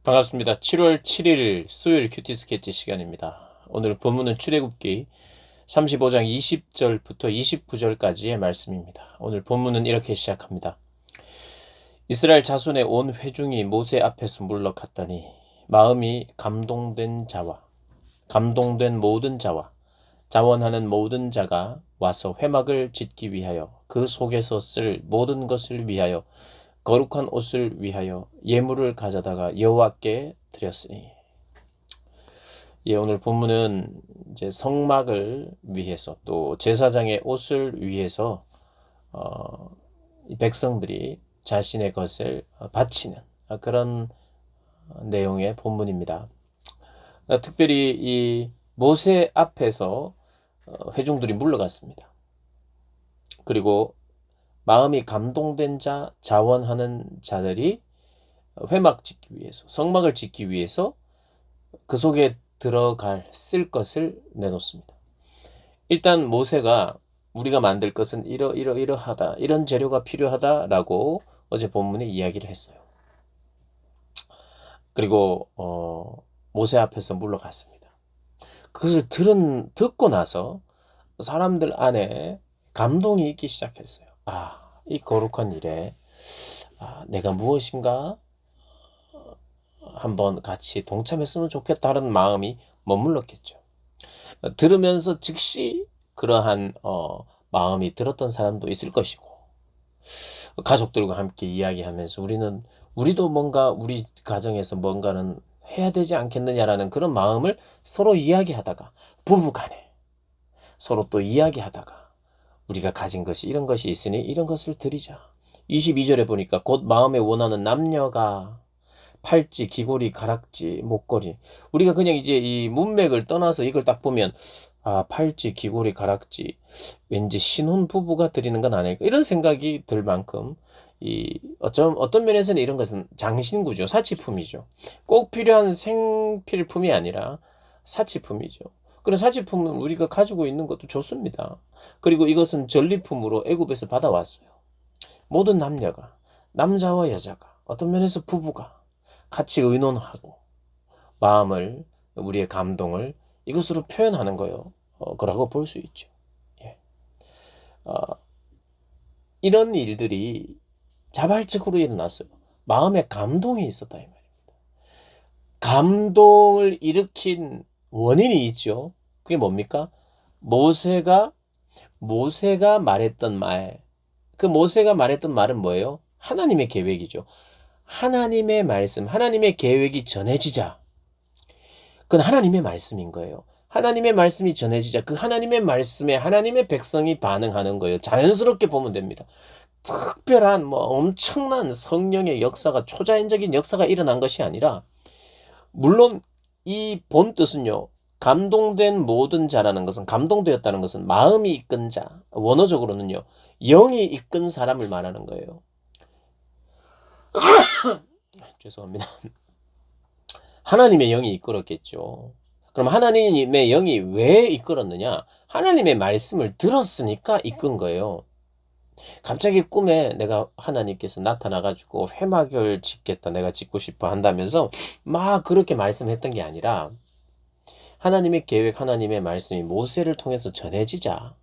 반갑습니다. 7월 7일 수요일 큐티 스케치 시간입니다. 오늘 본문은 출애굽기 35장 20절부터 29절까지의 말씀입니다. 오늘 본문은 이렇게 시작합니다. 이스라엘 자손의 온 회중이 모세 앞에서 물러갔더니 마음이 감동된 모든 자와 자원하는 모든 자가 와서 회막을 짓기 위하여 그 속에서 쓸 모든 것을 위하여 거룩한 옷을 위하여 예물을 가져다가 여호와께 드렸으니. 오늘 본문은 이제 성막을 위해서 또 제사장의 옷을 위해서 이 백성들이 자신의 것을 바치는 그런 내용의 본문입니다. 특별히 이 모세 앞에서 회중들이 물러갔습니다. 그리고 마음이 감동된 자, 자원하는 자들이 회막 짓기 위해서, 성막을 짓기 위해서 그 속에 쓸 것을 내놓습니다. 일단 모세가 우리가 만들 것은 이러하다, 이런 재료가 필요하다라고 어제 본문에 이야기를 했어요. 그리고 모세 앞에서 물러갔습니다. 그것을 듣고 나서 사람들 안에 감동이 있기 시작했어요. 이 거룩한 일에 내가 무엇인가 한번 같이 동참했으면 좋겠다는 마음이 머물렀겠죠. 들으면서 즉시 그러한 마음이 들었던 사람도 있을 것이고, 가족들과 함께 이야기하면서 우리도 뭔가 우리 가정에서 뭔가는 해야 되지 않겠느냐라는 그런 마음을 서로 이야기하다가, 부부간에 서로 또 이야기하다가, 우리가 가진 것이 이런 것이 있으니 이런 것을 드리자. 22절에 보니까 곧 마음에 원하는 남녀가 팔찌, 귀고리, 가락지, 목걸이. 우리가 그냥 이제 이 문맥을 떠나서 이걸 딱 보면 팔찌, 귀고리, 가락지 왠지 신혼 부부가 드리는 건 아닐까 이런 생각이 들 만큼 어떤 면에서는 이런 것은 장신구죠. 사치품이죠. 꼭 필요한 생필품이 아니라 사치품이죠. 그런 사치품은 우리가 가지고 있는 것도 좋습니다. 그리고 이것은 전리품으로 애굽에서 받아왔어요. 모든 남녀가, 남자와 여자가, 어떤 면에서 부부가 같이 의논하고 마음을, 우리의 감동을 이것으로 표현하는 거라고 볼 수 있죠. 예. 이런 일들이 자발적으로 일어났어요. 마음에 감동이 있었다 이 말입니다. 감동을 일으킨 원인이 있죠. 그게 뭡니까? 모세가 말했던 말. 그 모세가 말했던 말은 뭐예요? 하나님의 계획이죠. 하나님의 말씀, 하나님의 계획이 전해지자. 그건 하나님의 말씀인 거예요. 하나님의 말씀이 전해지자 그 하나님의 말씀에 하나님의 백성이 반응하는 거예요. 자연스럽게 보면 됩니다. 특별한 엄청난 성령의 역사가, 초자연적인 역사가 일어난 것이 아니라, 물론 이 본 뜻은요, 감동된 모든 자라는 것은, 감동되었다는 것은 마음이 이끈 자, 원어적으로는요 영이 이끈 사람을 말하는 거예요. 죄송합니다. 하나님의 영이 이끌었겠죠. 그럼 하나님의 영이 왜 이끌었느냐? 하나님의 말씀을 들었으니까 이끈 거예요. 갑자기 꿈에 내가 하나님께서 나타나가지고 회막을 짓겠다, 내가 짓고 싶어 한다면서 막 그렇게 말씀했던 게 아니라, 하나님의 계획, 하나님의 말씀이 모세를 통해서 전해지자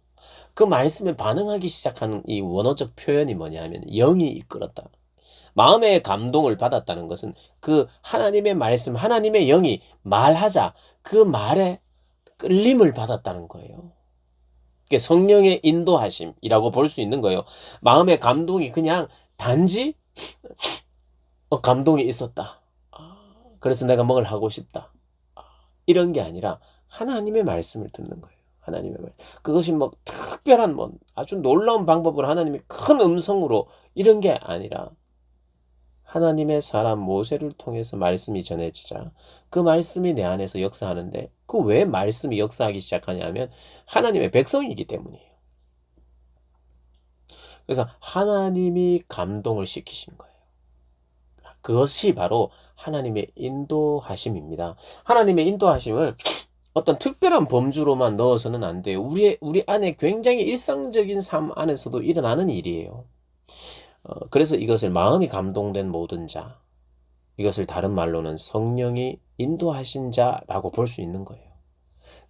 그 말씀에 반응하기 시작하는 이 원어적 표현이 뭐냐 하면 영이 이끌었다. 마음의 감동을 받았다는 것은 그 하나님의 말씀, 하나님의 영이 말하자 그 말에 끌림을 받았다는 거예요. 그게 성령의 인도하심이라고 볼 수 있는 거예요. 마음의 감동이 그냥 단지 감동이 있었다. 그래서 내가 뭘 하고 싶다. 이런 게 아니라 하나님의 말씀을 듣는 거예요. 하나님의 말. 그것이 특별한 아주 놀라운 방법으로 하나님의 큰 음성으로 이런 게 아니라, 하나님의 사람 모세를 통해서 말씀이 전해지자 그 말씀이 내 안에서 역사하는데, 그 왜 말씀이 역사하기 시작하냐면 하나님의 백성이기 때문이에요. 그래서 하나님이 감동을 시키신 거예요. 그것이 바로 하나님의 인도하심입니다. 하나님의 인도하심을 어떤 특별한 범주로만 넣어서는 안 돼요. 우리 안에 굉장히 일상적인 삶 안에서도 일어나는 일이에요. 그래서 이것을 마음이 감동된 모든 자, 이것을 다른 말로는 성령이 인도하신 자라고 볼 수 있는 거예요.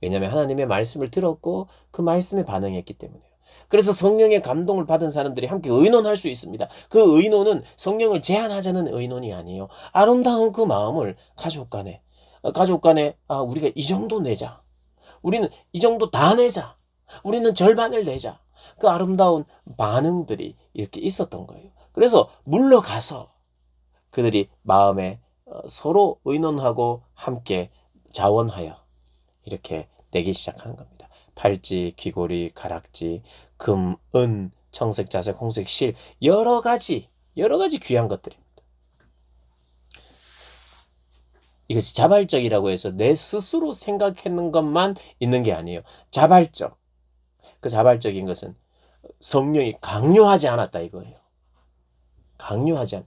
왜냐하면 하나님의 말씀을 들었고 그 말씀에 반응했기 때문에요. 그래서 성령의 감동을 받은 사람들이 함께 의논할 수 있습니다. 그 의논은 성령을 제한하자는 의논이 아니에요. 아름다운 그 마음을 가족 간에 우리가 이 정도 내자. 우리는 이 정도 다 내자. 우리는 절반을 내자. 그 아름다운 반응들이 이렇게 있었던 거예요. 그래서 물러가서 그들이 마음에 서로 의논하고 함께 자원하여 이렇게 내기 시작하는 겁니다. 팔찌, 귀고리, 가락지, 금, 은, 청색, 자색, 홍색, 실 여러 가지 귀한 것들입니다. 이것이 자발적이라고 해서 내 스스로 생각하는 것만 있는 게 아니에요. 자발적. 그 자발적인 것은 성령이 강요하지 않았다 이거예요. 강요하지 않.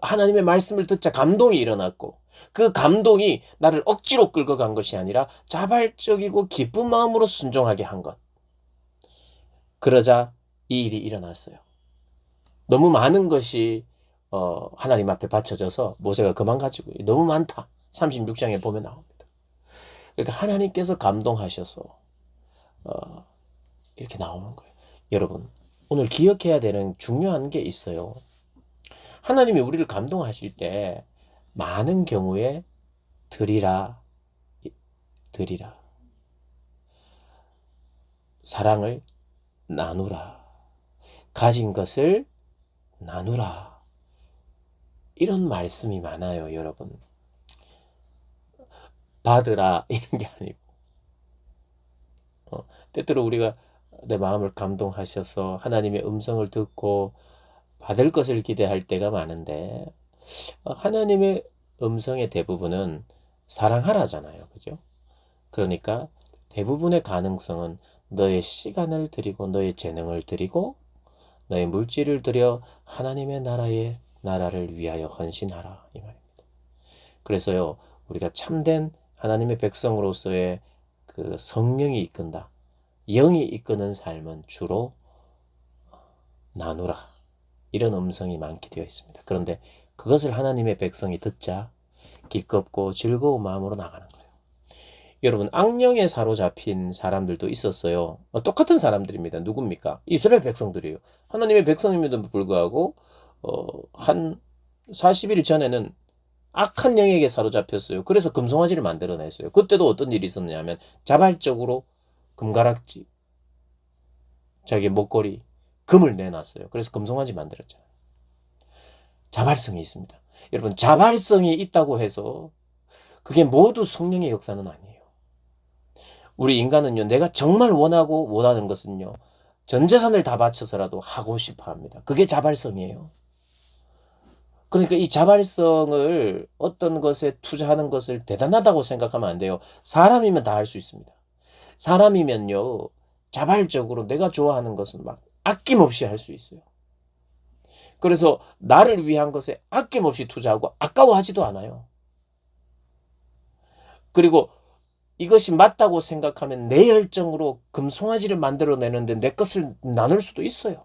하나님의 말씀을 듣자 감동이 일어났고 그 감동이 나를 억지로 끌고 간 것이 아니라 자발적이고 기쁜 마음으로 순종하게 한 것. 그러자 이 일이 일어났어요. 너무 많은 것이 하나님 앞에 바쳐져서 모세가 그만 가지고 너무 많다. 36장에 보면 나옵니다. 그러니까 하나님께서 감동하셔서 이렇게 나오는 거예요. 여러분, 오늘 기억해야 되는 중요한 게 있어요. 하나님이 우리를 감동하실 때 많은 경우에 드리라. 사랑을 나누라. 가진 것을 나누라. 이런 말씀이 많아요, 여러분. 받으라 이런 게 아니고 때때로 우리가 내 마음을 감동하셔서 하나님의 음성을 듣고 받을 것을 기대할 때가 많은데 하나님의 음성의 대부분은 사랑하라잖아요. 그죠? 그러니까 대부분의 가능성은 너의 시간을 드리고 너의 재능을 드리고 너의 물질을 들여 하나님의 나라를 위하여 헌신하라 이 말입니다. 그래서요 우리가 참된 하나님의 백성으로서의 그 성령이 이끈다. 영이 이끄는 삶은 주로 나누라. 이런 음성이 많게 되어 있습니다. 그런데 그것을 하나님의 백성이 듣자 기껍고 즐거운 마음으로 나가는 거예요. 여러분 악령에 사로잡힌 사람들도 있었어요. 똑같은 사람들입니다. 누굽니까? 이스라엘 백성들이에요. 하나님의 백성임에도 불구하고 한 40일 전에는 악한 영에게 사로잡혔어요. 그래서 금송아지를 만들어냈어요. 그때도 어떤 일이 있었냐면 자발적으로 금가락지, 자기 목걸이, 금을 내놨어요. 그래서 금송아지 만들었잖아요. 자발성이 있습니다. 여러분 자발성이 있다고 해서 그게 모두 성령의 역사는 아니에요. 우리 인간은요. 내가 정말 원하는 것은요. 전 재산을 다 바쳐서라도 하고 싶어 합니다. 그게 자발성이에요. 그러니까 이 자발성을 어떤 것에 투자하는 것을 대단하다고 생각하면 안 돼요. 사람이면 다 할 수 있습니다. 사람이면요. 자발적으로 내가 좋아하는 것은 막 아낌없이 할 수 있어요. 그래서 나를 위한 것에 아낌없이 투자하고 아까워하지도 않아요. 그리고 이것이 맞다고 생각하면 내 열정으로 금송아지를 만들어내는데 내 것을 나눌 수도 있어요.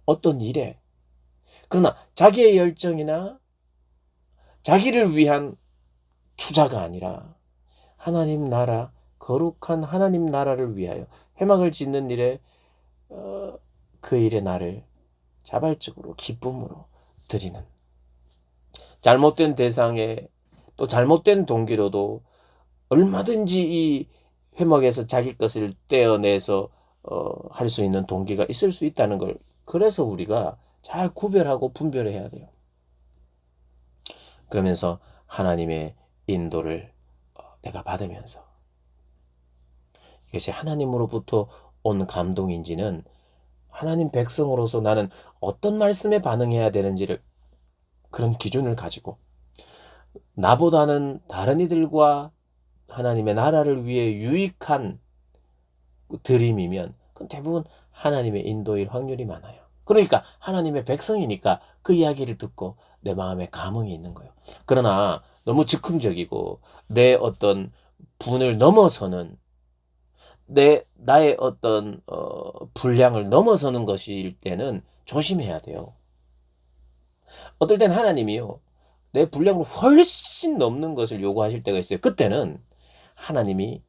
어떤 일에. 그러나 자기의 열정이나 자기를 위한 투자가 아니라 하나님 나라, 거룩한 하나님 나라를 위하여 회막을 짓는 일에 그 일에 나를 자발적으로 기쁨으로 드리는 잘못된 대상에 또 잘못된 동기로도 얼마든지 이 회막에서 자기 것을 떼어내서 할 수 있는 동기가 있을 수 있다는 걸 그래서 우리가 잘 구별하고 분별해야 돼요. 그러면서 하나님의 인도를 내가 받으면서 이것이 하나님으로부터 온 감동인지는 하나님 백성으로서 나는 어떤 말씀에 반응해야 되는지를 그런 기준을 가지고 나보다는 다른 이들과 하나님의 나라를 위해 유익한 드림이면 그건 대부분 하나님의 인도일 확률이 많아요. 그러니까 하나님의 백성이니까 그 이야기를 듣고 내 마음에 감흥이 있는 거예요. 그러나 너무 즉흥적이고 내 어떤 분을 넘어서는 나의 어떤 분량을 넘어서는 것일 때는 조심해야 돼요. 어떨 땐 하나님이요. 내 분량을 훨씬 넘는 것을 요구하실 때가 있어요. 그때는 하나님이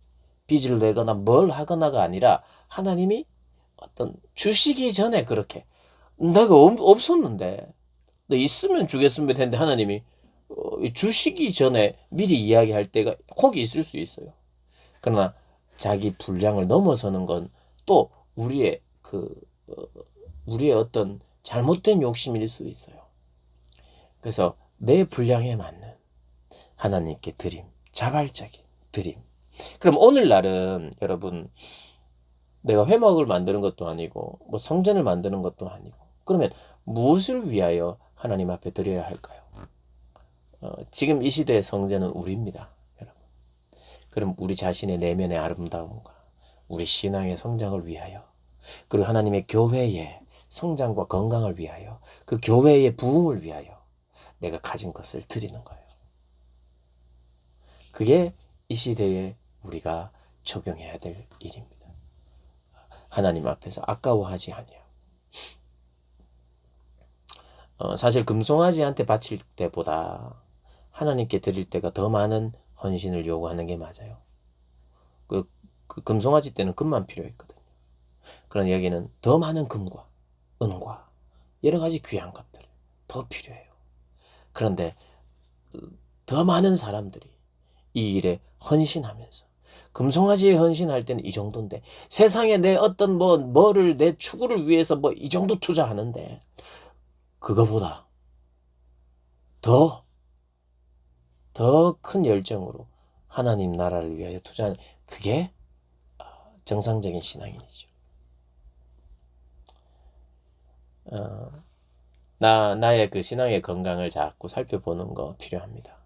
빚을 내거나 뭘 하거나가 아니라 하나님이 어떤 주시기 전에 그렇게 내가 없었는데 너 있으면 주겠으면 했는데 하나님이 주시기 전에 미리 이야기할 때가 혹이 있을 수 있어요. 그러나 자기 분량을 넘어서는 건 또 우리의 어떤 잘못된 욕심일 수 있어요. 그래서 내 분량에 맞는 하나님께 드림, 자발적인 드림. 그럼 오늘날은 여러분 내가 회막을 만드는 것도 아니고 뭐 성전을 만드는 것도 아니고 그러면 무엇을 위하여 하나님 앞에 드려야 할까요? 지금 이 시대의 성전은 우리입니다, 여러분. 그럼 우리 자신의 내면의 아름다움과 우리 신앙의 성장을 위하여 그리고 하나님의 교회의 성장과 건강을 위하여 그 교회의 부흥을 위하여 내가 가진 것을 드리는 거예요. 그게 이 시대에 우리가 적용해야 될 일입니다. 하나님 앞에서 아까워하지 아니하고 사실 금송아지한테 바칠 때보다 하나님께 드릴 때가 더 많은 헌신을 요구하는 게 맞아요. 그 금송아지 때는 금만 필요했거든요. 그런 여기는 더 많은 금과 은과 여러 가지 귀한 것들 더 필요해요. 그런데 더 많은 사람들이 이 일에 헌신하면서 금송아지에 헌신할 때는 이 정도인데 세상에 내 어떤 뭐를 내 추구를 위해서 뭐 이 정도 투자하는데 그거보다 더 큰 열정으로 하나님 나라를 위하여 투자하는 그게 정상적인 신앙인이죠. 나의 그 신앙의 건강을 자꾸 살펴보는 거 필요합니다.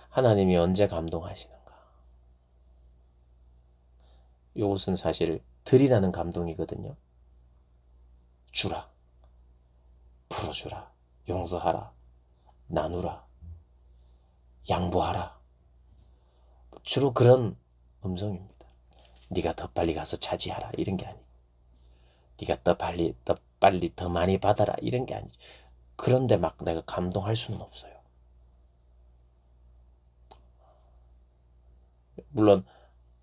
하나님이 언제 감동하시는가? 이것은 사실 드리라는 감동이거든요. 주라, 풀어주라, 용서하라, 나누라, 양보하라. 주로 그런 음성입니다. 네가 더 빨리 가서 차지하라 이런 게 아니고 네가 더 빨리 더 많이 받아라 이런 게 아니죠. 그런데 막 내가 감동할 수는 없어요. 물론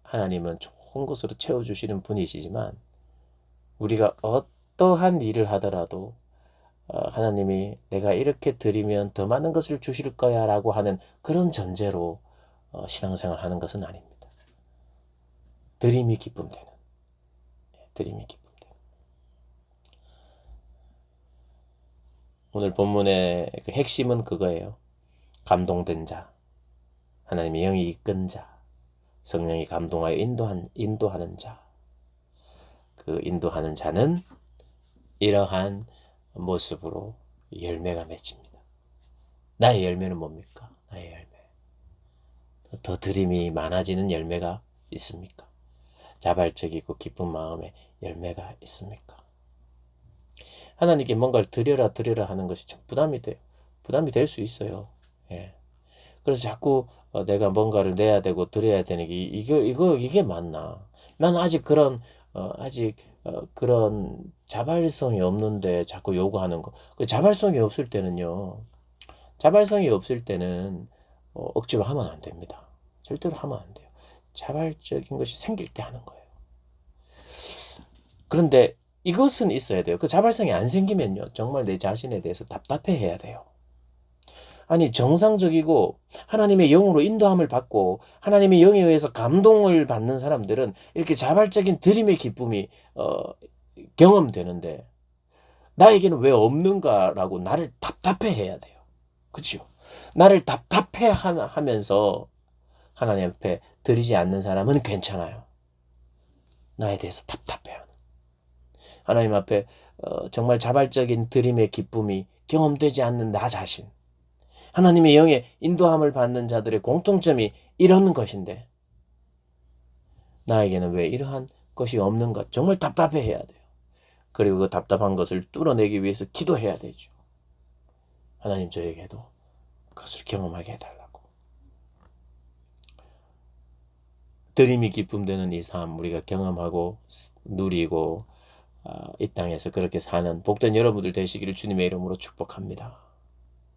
하나님은 좋은 것으로 채워주시는 분이시지만 우리가 어떠한 일을 하더라도 하나님이 내가 이렇게 드리면 더 많은 것을 주실 거야 라고 하는 그런 전제로 신앙생활 하는 것은 아닙니다. 드림이 기쁨 되는 드림이 기쁨 되는 오늘 본문의 그 핵심은 그거예요. 감동된 자, 하나님의 영이 이끈 자, 성령이 감동하여 인도하는 자, 그 인도하는 자는 이러한 모습으로 열매가 맺힙니다. 나의 열매는 뭡니까? 나의 열매. 더 드림이 많아지는 열매가 있습니까? 자발적이고 기쁜 마음의 열매가 있습니까? 하나님께 뭔가를 드려라 하는 것이 참 부담이 돼요. 부담이 될 수 있어요. 예. 그래서 자꾸 내가 뭔가를 내야 되고 드려야 되는 게 이게 맞나? 난 아직 그런 자발성이 없는데 자꾸 요구하는 거. 그 자발성이 없을 때는요. 자발성이 없을 때는 억지로 하면 안 됩니다. 절대로 하면 안 돼요. 자발적인 것이 생길 때 하는 거예요. 그런데 이것은 있어야 돼요. 그 자발성이 안 생기면요. 정말 내 자신에 대해서 답답해 해야 돼요. 아니 정상적이고 하나님의 영으로 인도함을 받고 하나님의 영에 의해서 감동을 받는 사람들은 이렇게 자발적인 드림의 기쁨이 경험되는데 나에게는 왜 없는가라고 나를 답답해 해야 돼요. 그렇죠? 나를 답답해 하면서 하나님 앞에 드리지 않는 사람은 괜찮아요. 나에 대해서 답답해하는 하나님 앞에 정말 자발적인 드림의 기쁨이 경험되지 않는 나 자신, 하나님의 영의 인도함을 받는 자들의 공통점이 이런 것인데 나에게는 왜 이러한 것이 없는가 정말 답답해해야 돼요. 그리고 그 답답한 것을 뚫어내기 위해서 기도해야 되죠. 하나님 저에게도 그것을 경험하게 해달라고. 드림이 기쁨되는 이 삶 우리가 경험하고 누리고 이 땅에서 그렇게 사는 복된 여러분들 되시기를 주님의 이름으로 축복합니다.